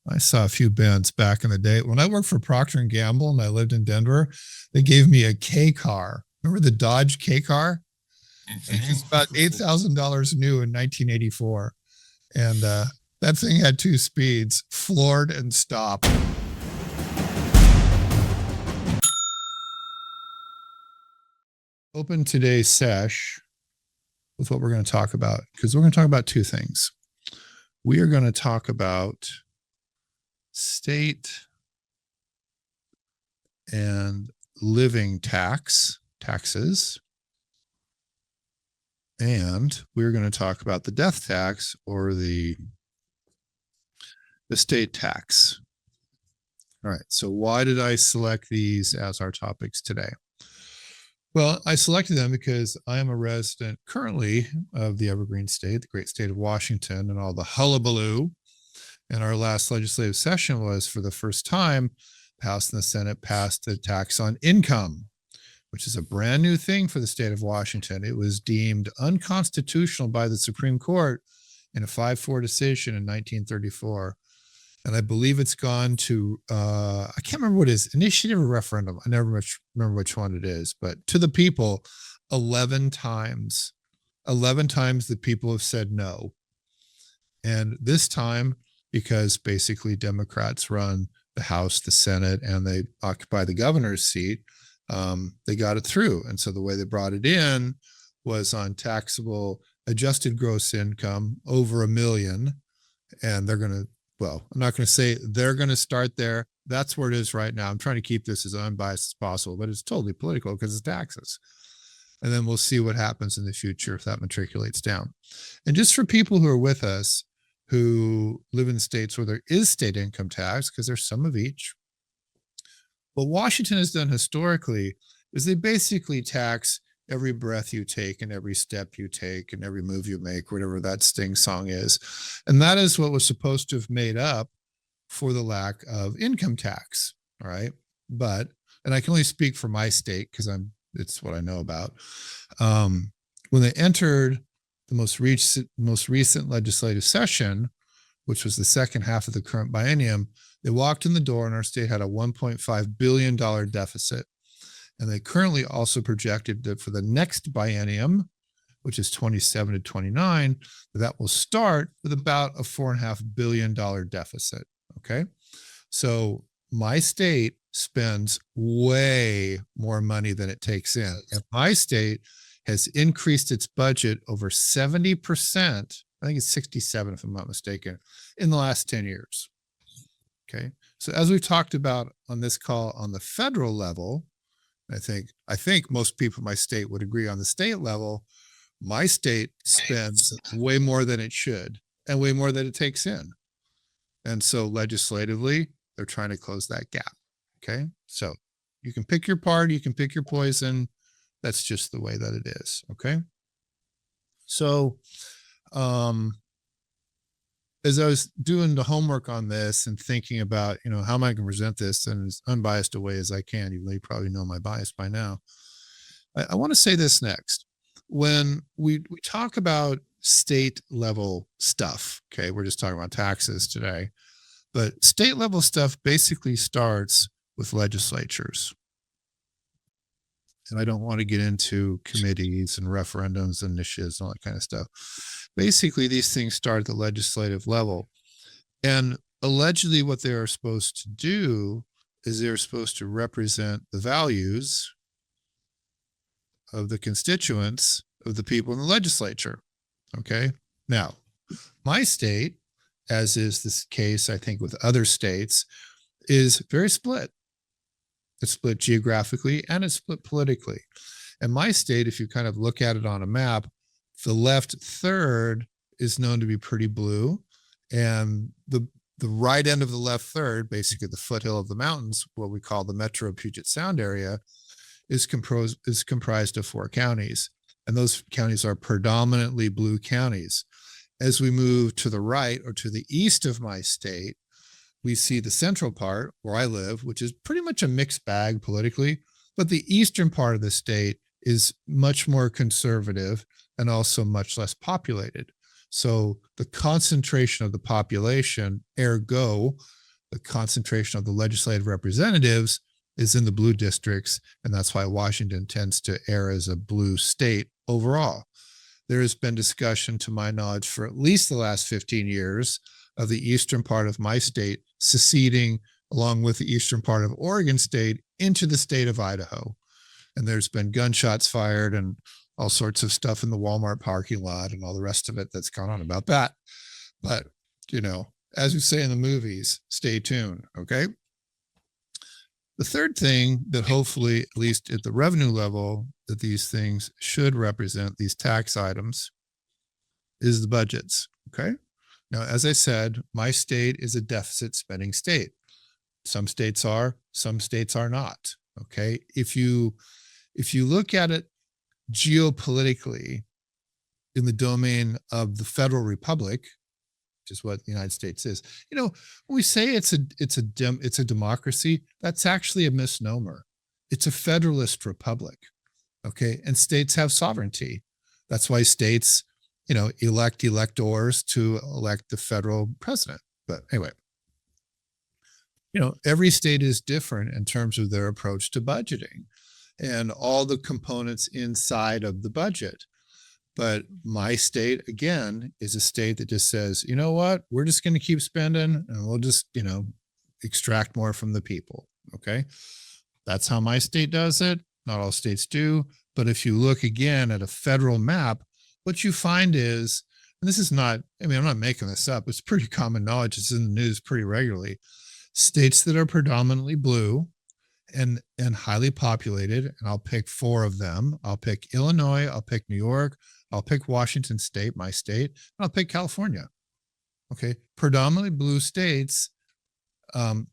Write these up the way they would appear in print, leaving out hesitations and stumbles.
I saw a few bands back in the day. When I worked for Procter and Gamble and I lived in Denver, they gave me a K car. Remember the Dodge K car? It was about $8,000 new in 1984. And that thing had two speeds, floored and stop. Open today's sesh with what we're going to talk about, because we're going to talk about two things. We are going to talk about state and living taxes, and we're going to talk about the death tax or the estate tax. All right, so why did I select these as our topics today? Well, I selected them because I am a resident currently of the Evergreen State, the great state of Washington, and all the hullabaloo. And our last legislative session was, for the first time, the House and the Senate passed the tax on income, which is a brand new thing for the state of Washington. It was deemed unconstitutional by the Supreme Court in a 5-4 decision in 1934. And I believe it's gone to, I can't remember what it is, initiative or referendum. I never remember which one it is, but to the people, 11 times. 11 times the people have said no. And this time, because basically Democrats run the House, the Senate, and they occupy the governor's seat, they got it through. And so the way they brought it in was on taxable adjusted gross income over $1 million. And they're going to, well, I'm not going to say they're going to start there. That's where it is right now. I'm trying to keep this as unbiased as possible, but it's totally political because it's taxes. And then we'll see what happens in the future if that matriculates down. And just for people who are with us who live in states where there is state income tax, because there's some of each, what Washington has done historically is they basically tax every breath you take and every step you take and every move you make, whatever that Sting song is. And that is what was supposed to have made up for the lack of income tax. All right. But, and I can only speak for my state because it's what I know about. When they entered the most recent legislative session, which was the second half of the current biennium, they walked in the door and our state had a $1.5 billion deficit. And they currently also projected that for the next biennium, which is 27 to 29, that will start with about a $4.5 billion deficit. Okay. So my state spends way more money than it takes in. And my state has increased its budget over 70%. I think it's 67, if I'm not mistaken, in the last 10 years. Okay. So as we've talked about on this call on the federal level, I think most people in my state would agree on the state level, my state spends way more than it should and way more than it takes in. And so legislatively, they're trying to close that gap. Okay. So you can pick your party, you can pick your poison. That's just the way that it is. Okay. So, as I was doing the homework on this and thinking about, how am I going to present this in as unbiased a way as I can, even though you probably know my bias by now, I want to say this next. When we talk about state level stuff, okay, we're just talking about taxes today, but state level stuff basically starts with legislatures. And I don't want to get into committees and referendums and initiatives and all that kind of stuff. Basically, these things start at the legislative level. And allegedly what they are supposed to do is they're supposed to represent the values of the constituents of the people in the legislature. Okay. Now, my state, as is this case, I think with other states, is very split. It's split geographically and it's split politically. And my state, if you kind of look at it on a map, the left third is known to be pretty blue. And the right end of the left third, basically the foothill of the mountains, what we call the Metro Puget Sound area, is comprised of 4 counties. And those counties are predominantly blue counties. As we move to the right or to the east of my state, we see the central part where I live, which is pretty much a mixed bag politically, but the eastern part of the state is much more conservative and also much less populated. So the concentration of the population, ergo, the concentration of the legislative representatives is in the blue districts. And that's why Washington tends to err as a blue state overall. There has been discussion, to my knowledge, for at least the last 15 years of the eastern part of my state seceding along with the eastern part of Oregon state into the state of Idaho. And there's been gunshots fired and all sorts of stuff in the Walmart parking lot and all the rest of it that's gone on about that. But, you know, as we say in the movies, stay tuned, okay? The third thing that hopefully, at least at the revenue level, that these things should represent, these tax items, is the budgets, okay? Now, as I said, my state is a deficit spending state. Some states are not, okay? If you look at it geopolitically in the domain of the federal republic, which is what the United States is, you know, when we say it's a democracy, that's actually a misnomer. It's a federalist republic, okay? And states have sovereignty. That's why states, you know, elect electors to elect the federal president. But anyway, you know, every state is different in terms of their approach to budgeting and all the components inside of the budget. But my state, again, is a state that just says, you know what, we're just going to keep spending and we'll just, you know, extract more from the people. Okay. That's how my state does it. Not all states do. But if you look again at a federal map, what you find is, and this is not, I mean, I'm not making this up. It's pretty common knowledge. It's in the news pretty regularly. States that are predominantly blue and highly populated, and I'll pick 4 of them. I'll pick Illinois, I'll pick New York, I'll pick Washington State, my state, and I'll pick California. Okay, predominantly blue states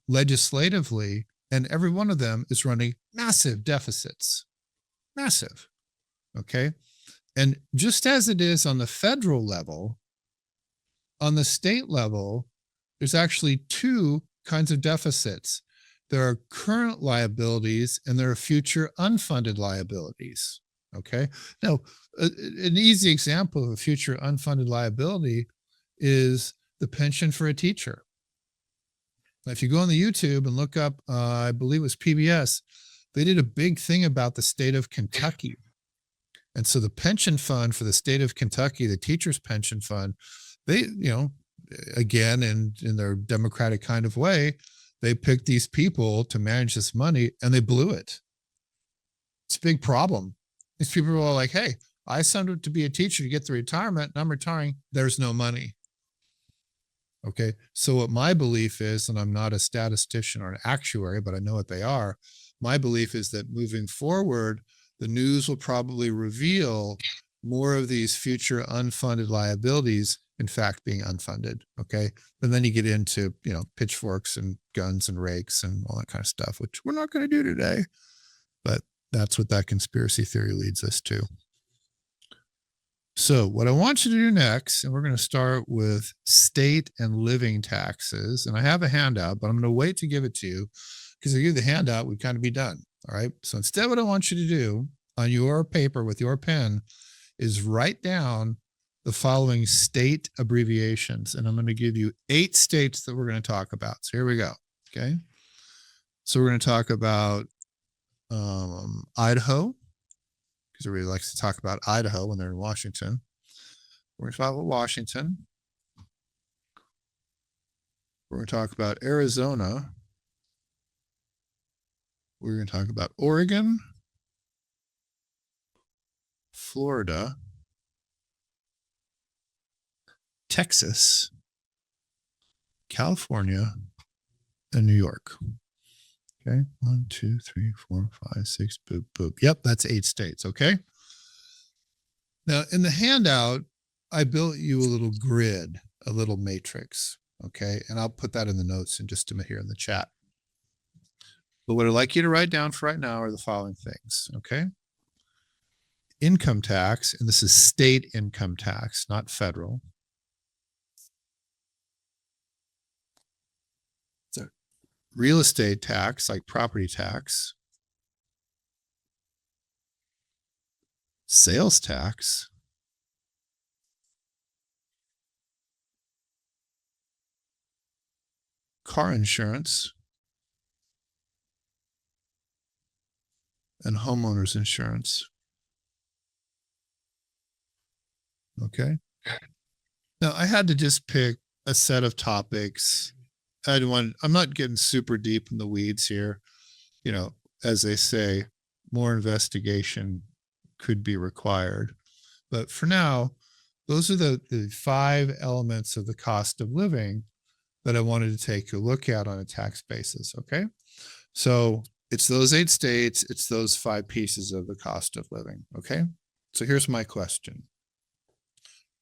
legislatively, and every one of them is running massive deficits. Massive. Okay, and just as it is on the federal level, on the state level, there's actually 2 kinds of deficits. There are current liabilities and there are future unfunded liabilities. Okay. Now, an easy example of a future unfunded liability is the pension for a teacher. Now, if you go on the YouTube and look up, I believe it was PBS, they did a big thing about the state of Kentucky. And so the pension fund for the state of Kentucky, the teachers' pension fund, they, you know, again, in their democratic kind of way, they picked these people to manage this money and they blew it. It's a big problem. These people are all like, hey, I signed up to be a teacher to get the retirement and I'm retiring. There's no money. Okay. So what my belief is, and I'm not a statistician or an actuary, but I know what they are. My belief is that moving forward, the news will probably reveal more of these future unfunded liabilities, in fact, being unfunded. Okay. And then you get into, you know, pitchforks and guns and rakes and all that kind of stuff, which we're not going to do today. But that's what that conspiracy theory leads us to. So what I want you to do next, and we're going to start with state and living taxes. And I have a handout, but I'm going to wait to give it to you because if I give you the handout, we'd kind of be done. All right. So instead, what I want you to do on your paper with your pen is write down the following state abbreviations. And I'm going to give you 8 states that we're going to talk about. So here we go. Okay. So we're going to talk about Idaho, because everybody likes to talk about Idaho when they're in Washington. We're going to talk about Washington. We're going to talk about Arizona. We're going to talk about Oregon, Florida, Texas, California, and New York. Okay. 1, 2, 3, 4, 5, 6, boop, boop. Yep. That's 8 states. Okay. Now in the handout, I built you a little grid, a little matrix. Okay. And I'll put that in the notes in just a minute here in the chat. But what I'd like you to write down for right now are the following things. Okay. Income tax, and this is state income tax, not federal. So real estate tax, like property tax. Sales tax. car insurance and homeowners insurance. Okay. Now I had to just pick a set of topics. I'm not getting super deep in the weeds here. You know, as they say, more investigation could be required. But for now, those are the 5 elements of the cost of living that I wanted to take a look at on a tax basis. Okay. So it's those 8 states, it's those 5 pieces of the cost of living. Okay. So here's my question.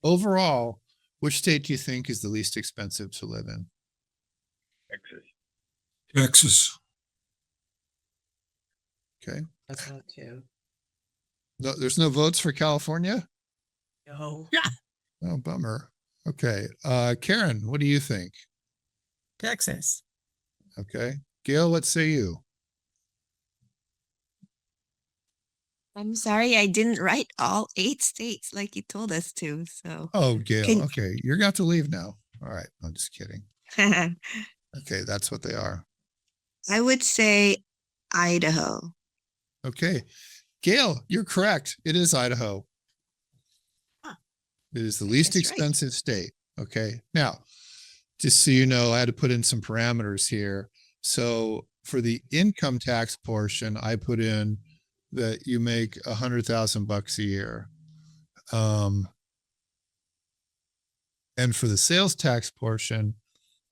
Overall, which state do you think is the least expensive to live in? Texas. Okay. That's not too. No, there's no votes for California? No. Oh, bummer. Okay. Karen, what do you think? Texas. Okay. Gail, what say you? I'm sorry, I didn't write all 8 states like you told us to. So, Oh, Gail. Can- Okay. You're going to have to leave now. All right. I'm just kidding. Okay. That's what they are. I would say Idaho. Okay. Gail, you're correct. It is Idaho. Huh. It is the least That's right. expensive state. Okay. Now, just so you know, I had to put in some parameters here. So for the income tax portion, I put in that you make $100,000 a year. And for the sales tax portion,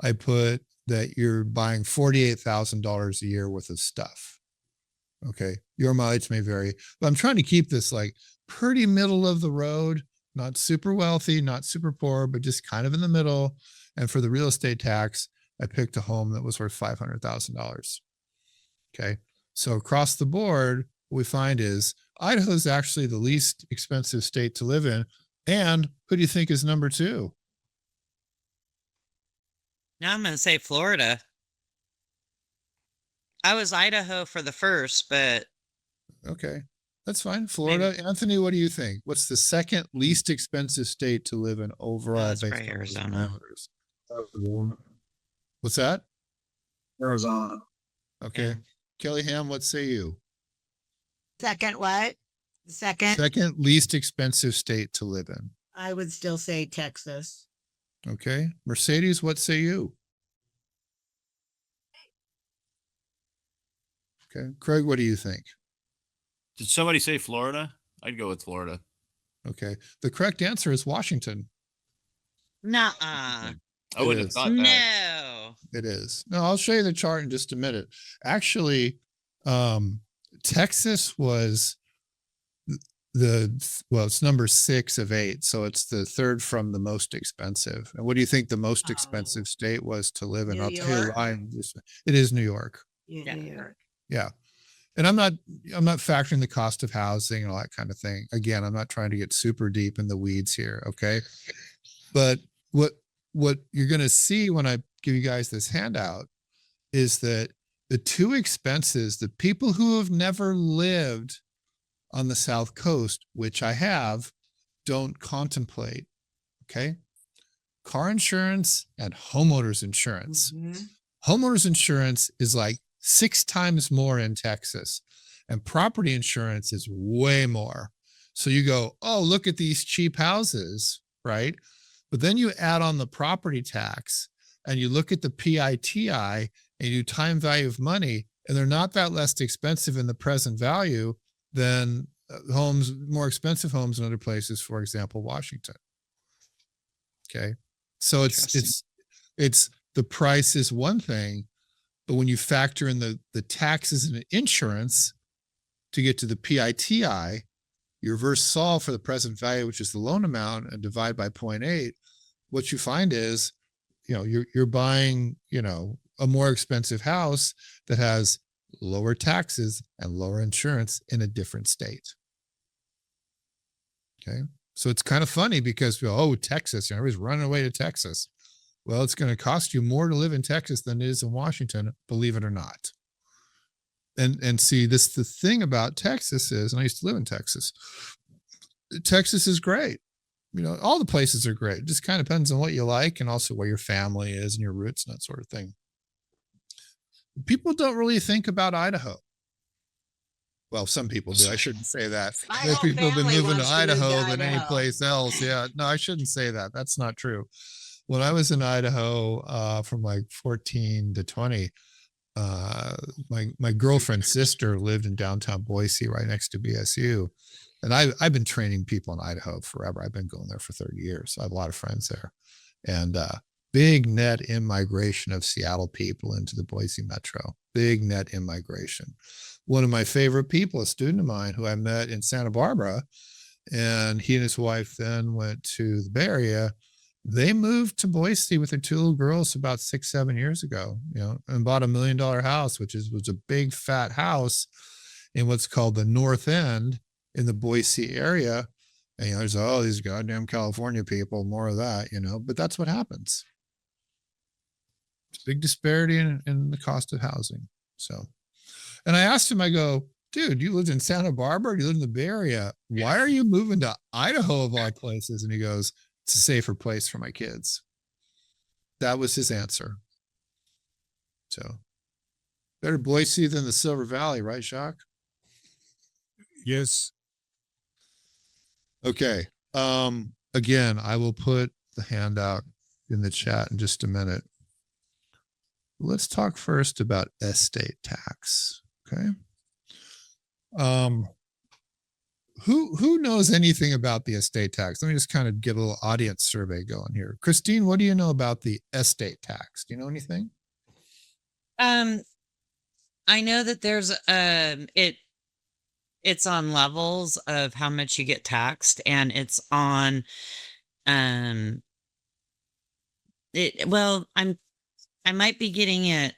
I put that you're buying $48,000 a year worth of stuff. Okay. Your mileage may vary, but I'm trying to keep this like pretty middle of the road, not super wealthy, not super poor, but just kind of in the middle. And for the real estate tax, I picked a home that was worth $500,000. Okay. So across the board, what we find is Idaho is actually the least expensive state to live in. And who do you think is number 2? Now I'm going to say Florida. I was Idaho for the first, but Okay. That's fine. Florida. Anthony, what do you think? What's the second least expensive state to live in overall? it's based probably on those Arizona. parameters? What's that? Arizona. Okay. Yeah. Kelly Ham, what say you? Second what? Second, Second least expensive state to live in. I would still say Texas. Okay. Mercedes, what say you? Okay. Craig, what do you think? Did somebody say Florida? I'd go with Florida. Okay. The correct answer is Washington. Nuh-uh. I It wouldn't have is. thought that. No. It is. No, I'll show you the chart in just a minute. Actually, Texas was it's number 6 of 8. So it's the 3rd from the most expensive. And what do you think the most expensive state was to live in? New I'll tell you York? why. It is New York. Yeah. New York. Yeah. And I'm not factoring the cost of housing and all that kind of thing. Again, I'm not trying to get super deep in the weeds here. Okay. But what you're going to see when I give you guys this handout is that the 2 expenses, the people who have never lived on the South Coast, which I have, don't contemplate. Okay. Car insurance and homeowners insurance. Mhm. Homeowners insurance is like 6 times more in Texas, and property insurance is way more. So you go, oh, look at these cheap houses, right? But then you add on the property tax and you look at the PITI and you do time value of money, and they're not that less expensive in the present value than more expensive homes in other places, for example, Washington. Okay. So it's the price is one thing, but when you factor in the taxes and insurance to get to the PITI, you reverse solve for the present value, which is the loan amount, and divide by 0.8. What you find is, you're buying, a more expensive house that has lower taxes and lower insurance in a different state. Okay. So it's kind of funny because, Texas, everybody's running away to Texas. Well, it's going to cost you more to live in Texas than it is in Washington, believe it or not. And see, the thing about Texas is, and I used to live in Texas. Texas is great. All the places are great. It just kind of depends on what you like and also where your family is and your roots and that sort of thing. people don't really think about Idaho. Well, some people do. I shouldn't say that. My More whole people have been family moving to wants to move to Idaho than any Idaho. place else. Yeah, no, I shouldn't say that. That's not true. When I was in Idaho, from like 14 to 20, my girlfriend's sister lived in downtown Boise, right next to BSU, and I've been training people in Idaho forever. I've been going there for 30 years. I have a lot of friends there, and big net immigration of Seattle people into the Boise metro. Big net immigration. One of my favorite people, a student of mine who I met in Santa Barbara, and he and his wife then went to the Bay Area. They moved to Boise with their two little girls about 6-7 years ago, and bought $1 million house, which was a big fat house in what's called the North End in the Boise area. And there's all these goddamn California people, more of that, but that's what happens. It's a big disparity in the cost of housing. So, and I asked him, I go, dude, you lived in Santa Barbara, you live in the Bay Area. Why are you moving to Idaho of all places? And he goes, it's a safer place for my kids. That was his answer. So better Boise than the Silver Valley, right, Jacques? Yes. Okay. Again, I will put the handout in the chat in just a minute. Let's talk first about estate tax. Okay. Who knows anything about the estate tax? Let me just kind of get a little audience survey going here. Christine, what do you know about the estate tax? Do you know anything? I know that there's it's on levels of how much you get taxed, and it's on I might be getting it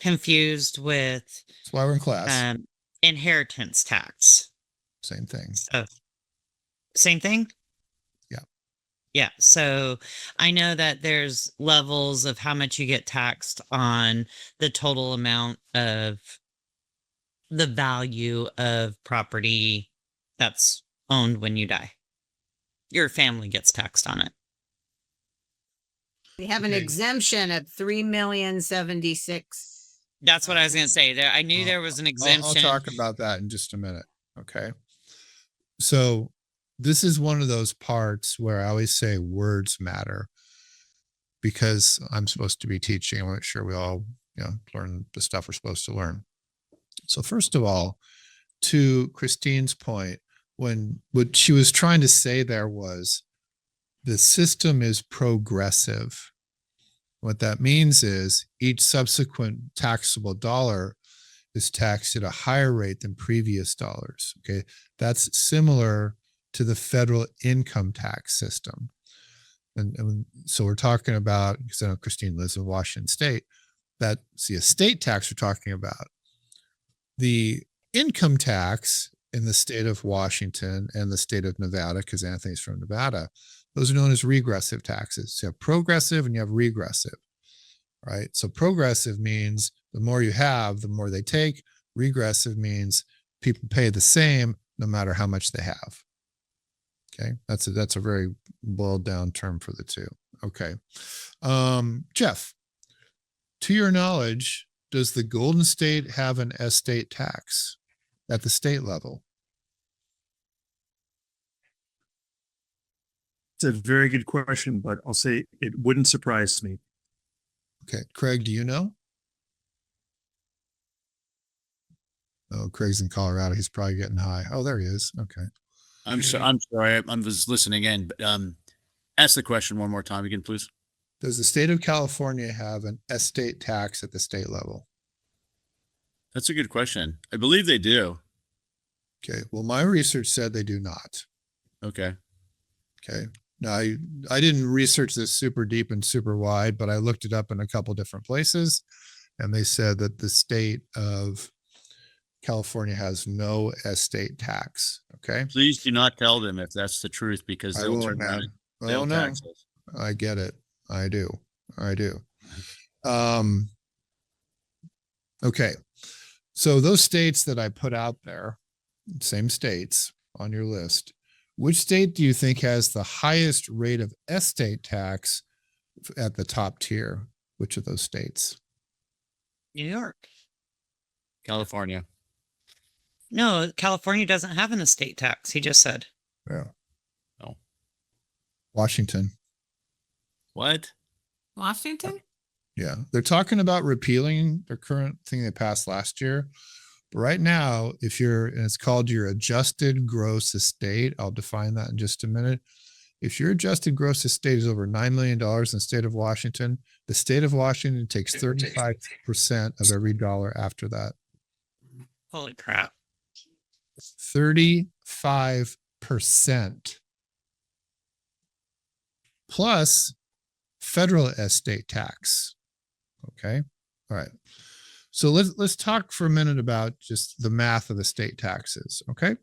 confused with That's why we're in class. inheritance tax. Same thing. So, same thing? Yeah. Yeah. So I know that there's levels of how much you get taxed on the total amount of the value of property that's owned when you die. Your family gets taxed on it. We have an Okay. exemption at 3,076,000. That's what I was going to say. There, I knew there was an exemption. I'll talk about that in just a minute. Okay. So this is one of those parts where I always say words matter, because I'm supposed to be teaching. I want to make sure we all, learn the stuff we're supposed to learn. So first of all, to Christine's point, what she was trying to say there was the system is progressive. What that means is each subsequent taxable dollar is taxed at a higher rate than previous dollars. Okay. That's similar to the federal income tax system. And so we're talking about, because I know Christine lives in Washington State, that's the estate tax we're talking about. The income tax in the state of Washington and the state of Nevada, because Anthony's from Nevada, those are known as regressive taxes. So you have progressive and you have regressive, right? So progressive means the more you have, the more they take. Regressive means people pay the same no matter how much they have. Okay, that's a very boiled down term for the two. Okay, Jeff, to your knowledge, does the Golden State have an estate tax at the state level? It's a very good question, but I'll say it wouldn't surprise me. Okay, Craig, do you know? Oh, Craig's in Colorado. He's probably getting high. Oh, there he is. Okay. I'm sorry. I was listening in, but ask the question one more time again, please. Does the state of California have an estate tax at the state level? That's a good question. I believe they do. Okay. Well, my research said they do not. Okay. Okay. Now, I didn't research this super deep and super wide, but I looked it up in a couple different places, and they said that the state of California has no estate tax. Okay. Please do not tell them if that's the truth, because I they'll won't, turn around man. and they'll Oh, no. tax us. I get it. I do. Okay. So those states that I put out there, same states on your list, which state do you think has the highest rate of estate tax at the top tier? Which of those states? New York. California. No, California doesn't have an estate tax. He just said. Yeah. Oh. Washington. What? Washington? Yeah. They're talking about repealing their current thing they passed last year. But right now, and it's called your adjusted gross estate. I'll define that in just a minute. If your adjusted gross estate is over $9 million in the state of Washington, the state of Washington takes 35% of every dollar after that. Holy crap. 35% plus federal estate tax. Okay. All right. So let's talk for a minute about just the math of the state taxes. Okay.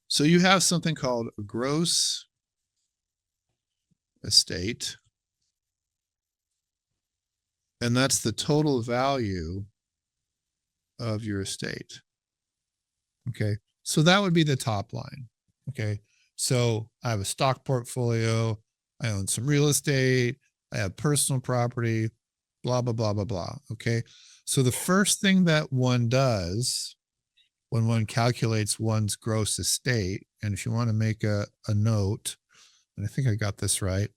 So you have something called a gross estate, and that's the total value of your estate. Okay. So that would be the top line. Okay. So I have a stock portfolio. I own some real estate. I have personal property, blah, blah, blah, blah, blah. Okay. So the first thing that one does when one calculates one's gross estate, and if you want to make a note, and I think I got this right,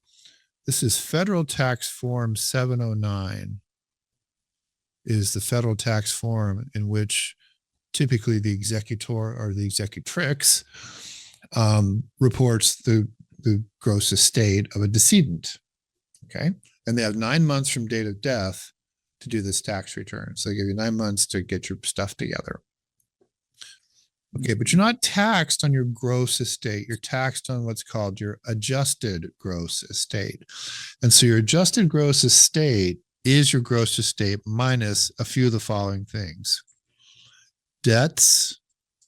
this is federal tax form 709 is the federal tax form in which typically the executor or the executrix reports the gross estate of a decedent. Okay. And they have 9 months from date of death to do this tax return. So they give you 9 months to get your stuff together. Okay. But you're not taxed on your gross estate. You're taxed on what's called your adjusted gross estate. And so your adjusted gross estate is your gross estate minus a few of the following things: debts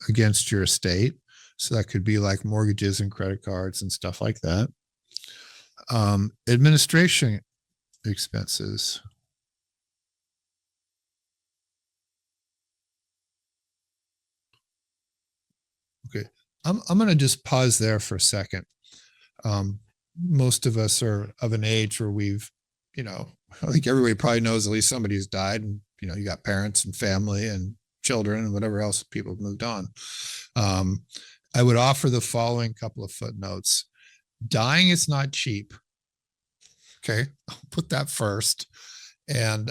against your estate. So that could be like mortgages and credit cards and stuff like that. Administration expenses. Okay, I'm going to just pause there for a second. Most of us are of an age where we've, I think everybody probably knows at least somebody who's died, and you got parents and family and children and whatever else people have moved on. I would offer the following couple of footnotes. Dying is not cheap. Okay, I'll put that first. And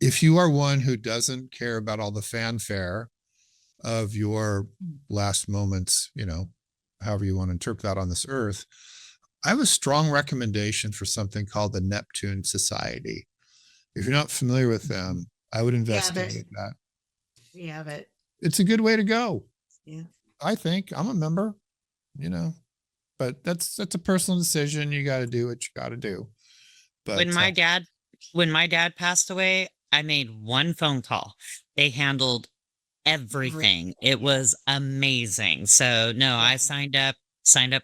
if you are one who doesn't care about all the fanfare of your last moments, however you want to interpret that on this earth, I have a strong recommendation for something called the Neptune Society. If you're not familiar with them, I would investigate that. We have it. It's a good way to go. Yeah. I think I'm a member, but that's a personal decision. You got to do what you got to do. But When my dad passed away, I made one phone call. They handled everything. It was amazing. So no, I signed up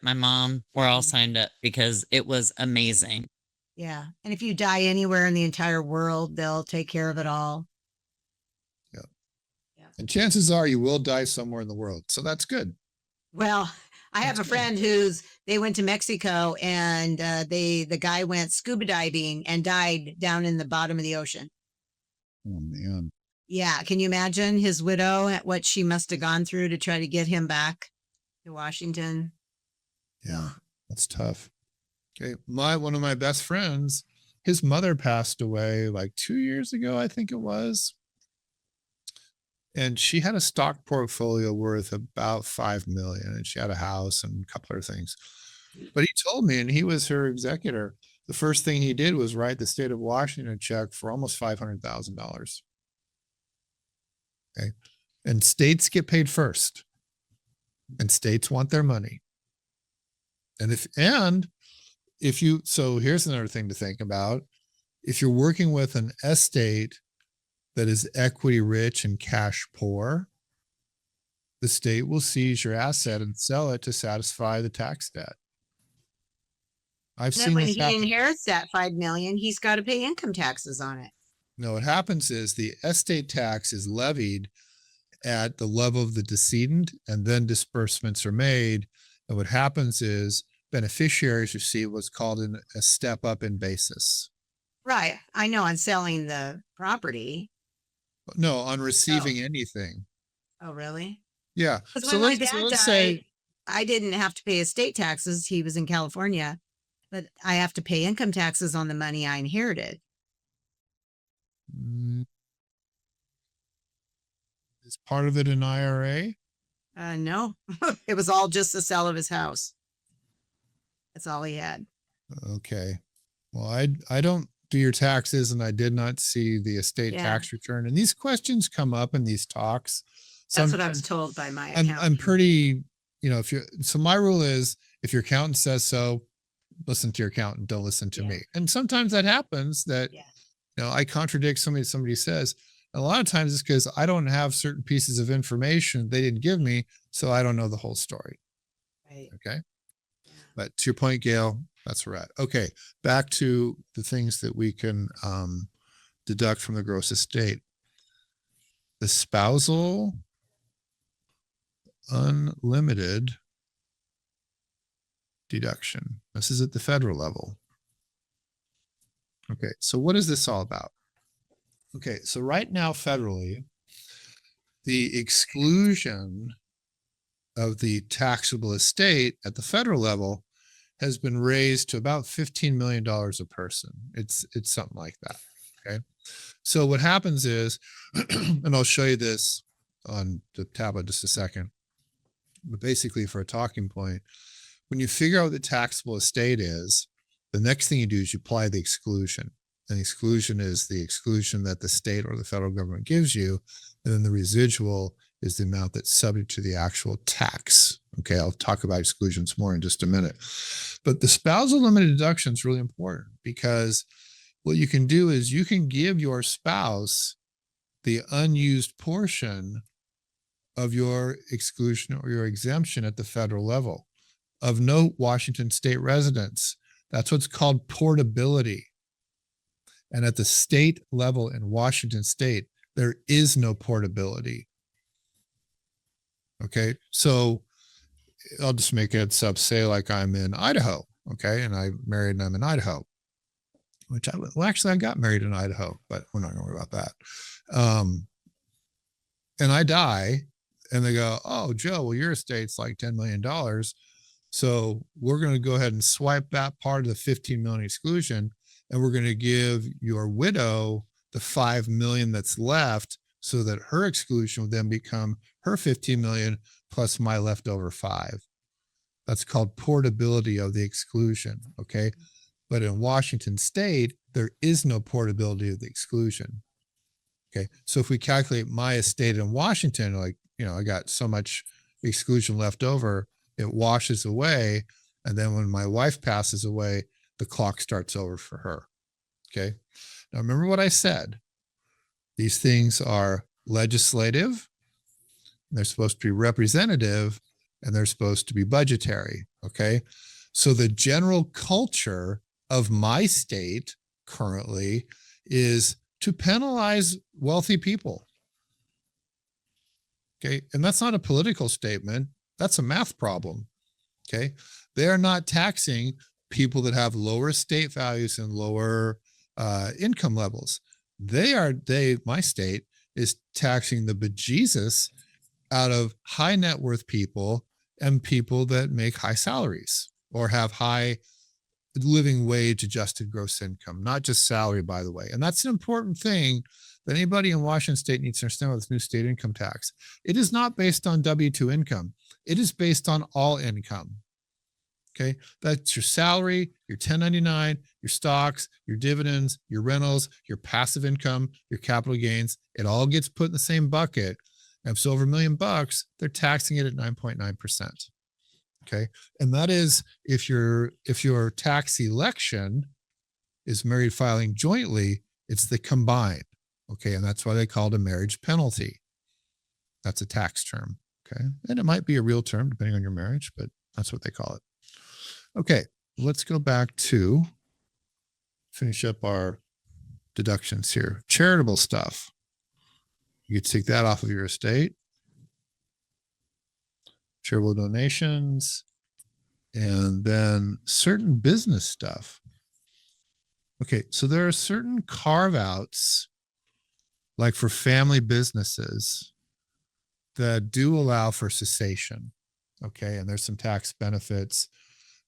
my mom. We're all signed up because it was amazing. Yeah. And if you die anywhere in the entire world, they'll take care of it all. and chances are you will die somewhere in the world. So that's good. Well, I have a friend they went to Mexico, and the guy went scuba diving and died down in the bottom of the ocean. Oh man. Yeah. Can you imagine his widow at what she must have gone through to try to get him back to Washington? Yeah, that's tough. Okay. One of my best friends, his mother passed away like 2 years ago, I think it was. And she had a stock portfolio worth about 5 million, and she had a house and a couple of things. But he told me, and he was her executor, the first thing he did was write the state of Washington a check for almost $500,000. Okay. And states get paid first, and states want their money. So here's another thing to think about. If you're working with an estate that is equity rich and cash poor, the state will seize your asset and sell it to satisfy the tax debt. I've Then seen when this he happen. inherits that 5 million, he's got to pay income taxes on it. No, what happens is the estate tax is levied at the level of the decedent, and then disbursements are made. And what happens is beneficiaries receive what's called a step up in basis. Right. I know on selling the property. No, on receiving anything. Oh, really? Yeah. Because So when my let's, dad so let's died, say, I didn't have to pay estate taxes. He was in California, but I have to pay income taxes on the money I inherited. mm, is part of it an IRA? No, it was all just the sale of his house. That's all he had. Okay. Well, I don't do your taxes and I did not see the estate Yeah. tax return. And these questions come up in these talks. That's what I was Sometimes told by my I'm accountant. pretty, if you so my rule is if your accountant says so, listen to your accountant, don't listen to Yeah. me. And sometimes that happens that Yeah. I contradict somebody says. And a lot of times it's because I don't have certain pieces of information they didn't give me, so I don't know the whole story. Right. Okay. But to your point, Gail, that's where we're at. Okay, back to the things that we can deduct from the gross estate. The spousal unlimited deduction. This is at the federal level. Okay, so what is this all about? Okay, so right now, federally, the exclusion of the taxable estate at the federal level has been raised to about $15 million a person. It's something like that. Okay. So what happens is, and I'll show you this on the tablet just a second, but basically for a talking point, when you figure out what the taxable estate is, the next thing you do is you apply the exclusion. And the exclusion is the exclusion that the state or the federal government gives you. And then the residual is the amount that's subject to the actual tax. Okay, I'll talk about exclusions more in just a minute. But the spousal limited deduction is really important because what you can do is you can give your spouse the unused portion of your exclusion or your exemption at the federal level. Of note, Washington state residents. That's what's called portability. And at the state level in Washington state, there is no portability. Okay, so I'll just make it sub say like I'm in Idaho. Okay, and I married and I'm in Idaho. Actually I got married in Idaho, but we're not going to worry about that. And I die, and they go, "Oh, Joe, well your estate's like $10 million, so we're going to go ahead and swipe that part of the 15 million exclusion, and we're going to give your widow the 5 million that's left, so that her exclusion will then become her 15 million plus my leftover 5." That's called portability of the exclusion. Okay. But in Washington state, there is no portability of the exclusion. Okay. So if we calculate my estate in Washington, like, I got so much exclusion left over, it washes away. And then when my wife passes away, the clock starts over for her. Okay. Now remember what I said. These things are legislative, they're supposed to be representative, and they're supposed to be budgetary. Okay. So the general culture of my state currently is to penalize wealthy people. Okay. And that's not a political statement. That's a math problem. Okay. They are not taxing people that have lower estate values and lower income levels. My state is taxing the bejesus out of high net worth people and people that make high salaries or have high living wage adjusted gross income, not just salary, by the way. And that's an important thing that anybody in Washington state needs to understand with this new state income tax. It is not based on W-2 income. It is based on all income. Okay. That's your salary, your 1099, your stocks, your dividends, your rentals, your passive income, your capital gains. It all gets put in the same bucket. And if it's over $1 million, they're taxing it at 9.9%. Okay. And that is if your tax election is married filing jointly, it's the combined. Okay. And that's why they call it a marriage penalty. That's a tax term. Okay. And it might be a real term depending on your marriage, but that's what they call it. Okay. Let's go back to finish up our deductions here. Charitable stuff. You could take that off of your estate. Charitable donations, and then certain business stuff. Okay, so there are certain carve outs, like for family businesses, that do allow for cessation. Okay, and there's some tax benefits.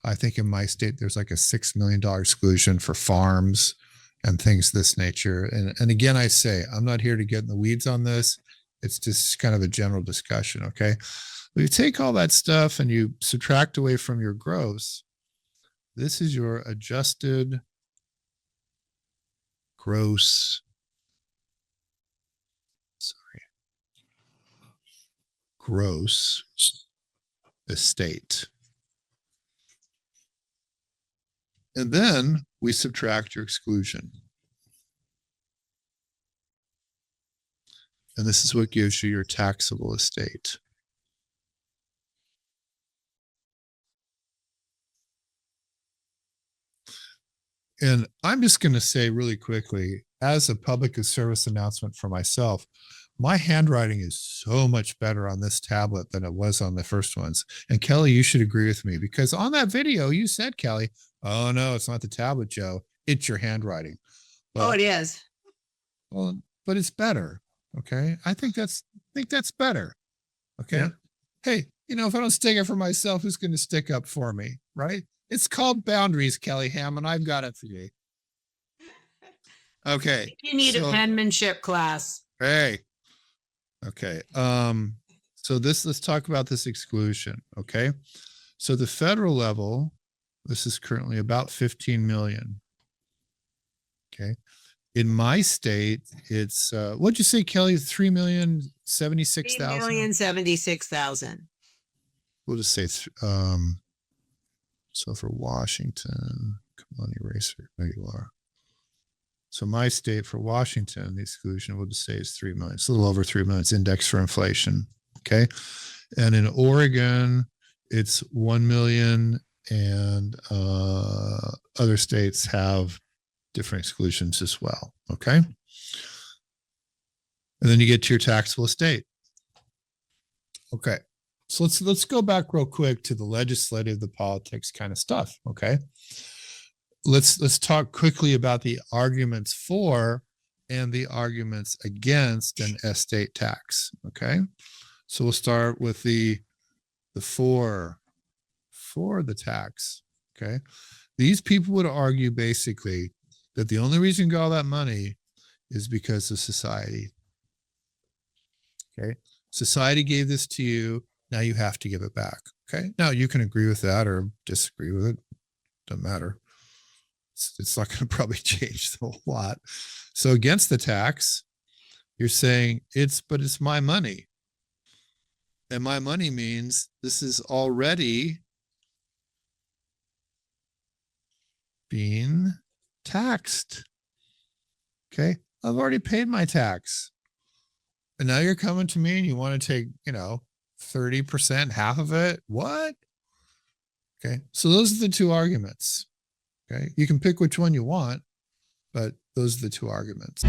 I think in my state, there's like a $6 million exclusion for farms and things of this nature. And again, I say, I'm not here to get in the weeds on this. It's just kind of a general discussion. Okay. When you take all that stuff and you subtract away from your gross, this is your adjusted gross. Sorry. Gross estate. And then we subtract your exclusion. And this is what gives you your taxable estate. And I'm just going to say really quickly, as a public service announcement for myself, my handwriting is so much better on this tablet than it was on the first ones. And Kelly, you should agree with me, because on that video you said, Kelly, oh no, it's not the tablet, Joe. It's your handwriting. Oh, it is. Well, but it's better. Okay. I think that's better. Okay. Yeah. Hey, if I don't stick it for myself, who's going to stick up for me? Right. It's called boundaries, Kelly Hammond. I've got it for you. Okay. You need a so- penmanship class. Hey. Okay. So let's talk about this exclusion. Okay. So the federal level, this is currently about 15 million. Okay. In my state, it's what'd you say, Kelly? 3,076,000. 3,076,000. We'll just say so for Washington, come on, eraser. There you are. So my state for Washington, the exclusion, we'll just say is 3 million. It's a little over 3 million. It's indexed for inflation. Okay. And in Oregon, it's 1 million, and other states have different exclusions as well. Okay. And then you get to your taxable estate. Okay. So let's go back real quick to the legislative, the politics kind of stuff. Okay. Let's talk quickly about the arguments for and the arguments against an estate tax. Okay. So we'll start with the for the tax. Okay. These people would argue basically that the only reason you got all that money is because of society. Okay. Society gave this to you. Now you have to give it back. Okay. Now you can agree with that or disagree with it. Doesn't matter. It's not going to probably change a whole lot. So against the tax, you're saying it's my money. And my money means this is already being taxed. Okay. I've already paid my tax. And now you're coming to me and you want to take, 30%, half of it. What? Okay. So those are the two arguments. Okay. You can pick which one you want, but those are the two arguments.